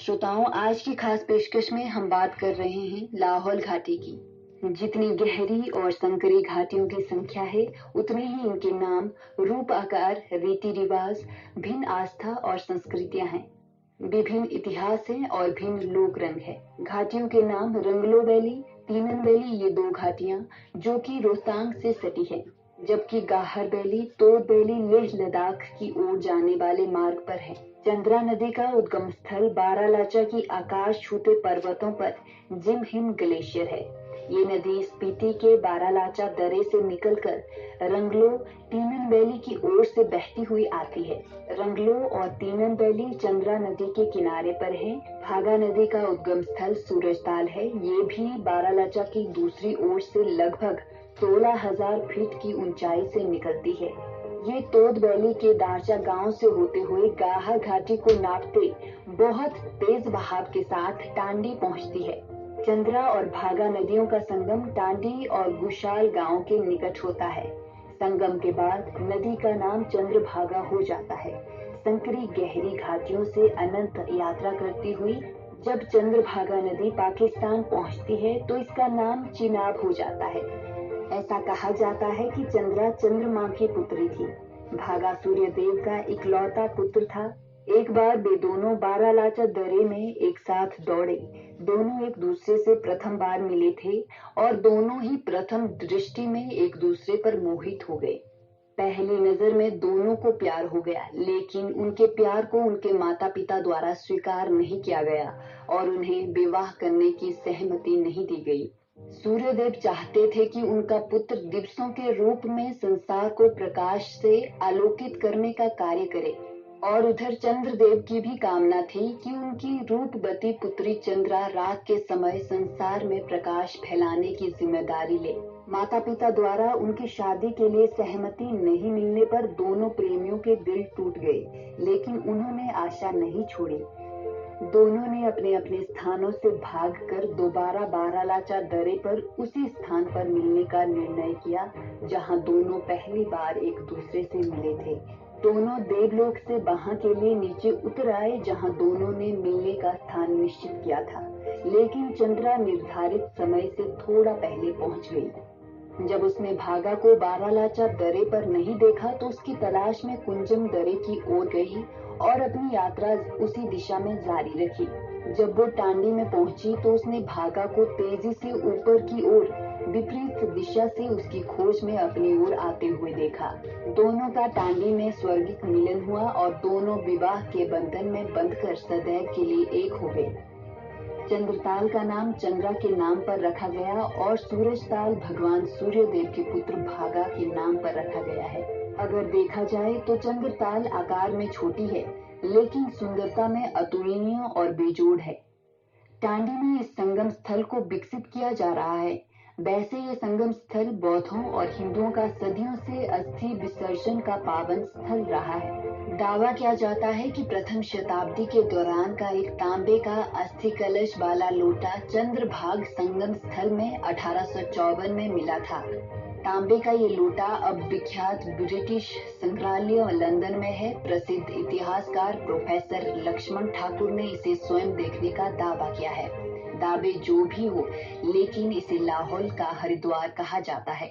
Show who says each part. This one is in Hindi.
Speaker 1: श्रोताओं, आज की खास पेशकश में हम बात कर रहे हैं लाहौल घाटी की। जितनी गहरी और संकरी घाटियों की संख्या है, उतने ही इनके नाम, रूप, आकार, रीति रिवाज, भिन्न आस्था और संस्कृतियां हैं। विभिन्न इतिहास है और भिन्न लोक रंग है। घाटियों के नाम रंगलो वैली, तीनन वैली, ये दो घाटियां जो कि रोहतांग से सटी है, जबकि गाहर वैली, तोद वैली लेह लद्दाख की ओर जाने वाले मार्ग पर है। चंद्रा नदी का उद्गम स्थल बारालाचा की आकाश छूते पर्वतों पर जिम हिम ग्लेशियर है। ये नदी स्पीति के बारालाचा दर्रे से निकलकर रंगलो तीनन वैली की ओर से बहती हुई आती है। रंगलो और तीनन वैली चंद्रा नदी के किनारे पर है। भागा नदी का उद्गम स्थल सूरजताल है। ये भी बारालाचा की दूसरी ओर से लगभग 16,000 फीट की ऊंचाई से निकलती है। ये तोद वैली के दारचा गांव से होते हुए गाहा घाटी को नापते बहुत तेज बहाव के साथ टांडी पहुंचती है। चंद्रा और भागा नदियों का संगम टांडी और गुशाल गांव के निकट होता है। संगम के बाद नदी का नाम चंद्रभागा हो जाता है। संकरी गहरी घाटियों से अनंत यात्रा करती हुई जब चंद्रभागा नदी पाकिस्तान पहुंचती है तो इसका नाम चिनाब हो जाता है। ऐसा कहा जाता है कि चंद्रा चंद्रमा की पुत्री थी। भागा सूर्य देव का इकलौता पुत्र था। एक बार वे दोनों बारालाचा दर्रे में एक साथ दौड़े। दोनों एक दूसरे से प्रथम बार मिले थे और दोनों ही प्रथम दृष्टि में एक दूसरे पर मोहित हो गए। पहली नजर में दोनों को प्यार हो गया, लेकिन उनके प्यार को उनके माता पिता द्वारा स्वीकार नहीं किया गया और उन्हें विवाह करने की सहमति नहीं दी गई। सूर्यदेव चाहते थे कि उनका पुत्र दिवसों के रूप में संसार को प्रकाश से आलोकित करने का कार्य करे, और उधर चंद्रदेव की भी कामना थी कि उनकी रूपवती पुत्री चंद्रा रात के समय संसार में प्रकाश फैलाने की जिम्मेदारी ले। माता पिता द्वारा उनकी शादी के लिए सहमति नहीं मिलने पर दोनों प्रेमियों के दिल टूट गए, लेकिन उन्होंने आशा नहीं छोड़ी। दोनों ने अपने अपने स्थानों से भागकर दोबारा बारालाचा दर्रे पर उसी स्थान पर मिलने का निर्णय किया जहां दोनों पहली बार एक दूसरे से मिले थे। दोनों देवलोक से वहां के लिए नीचे उतर आए जहां दोनों ने मिलने का स्थान निश्चित किया था, लेकिन चंद्रा निर्धारित समय से थोड़ा पहले पहुंच गई। जब उसने भागा को बारालाचा दर्रे पर नहीं देखा तो उसकी तलाश में कुंजम दर्रे की ओर गई और अपनी यात्रा उसी दिशा में जारी रखी। जब वो टांडी में पहुंची तो उसने भागा को तेजी से ऊपर की ओर विपरीत दिशा से उसकी खोज में अपनी ओर आते हुए देखा। दोनों का टांडी में स्वर्गिक मिलन हुआ और दोनों विवाह के बंधन में बंधकर सदैव के लिए एक हो गए। चंद्रताल का नाम चंद्रा के नाम पर रखा गया और सूरजताल भगवान सूर्यदेव के पुत्र भागा के नाम पर रखा गया है। अगर देखा जाए तो चंद्रताल आकार में छोटी है, लेकिन सुंदरता में अतुलनीय और बेजोड़ है। टांडी में इस संगम स्थल को विकसित किया जा रहा है। वैसे ये संगम स्थल बौद्धों और हिंदुओं का सदियों से अस्थि विसर्जन का पावन स्थल रहा है। दावा किया जाता है कि प्रथम शताब्दी के दौरान का एक तांबे का अस्थि कलश वाला लोटा चंद्रभाग संगम स्थल में 1854 में मिला था। तांबे का ये लोटा अब विख्यात ब्रिटिश संग्रहालय लंदन में है। प्रसिद्ध इतिहासकार प्रोफेसर लक्ष्मण ठाकुर ने इसे स्वयं देखने का दावा किया है। दावे जो भी हो, लेकिन इसे लाहौल का हरिद्वार कहा जाता है।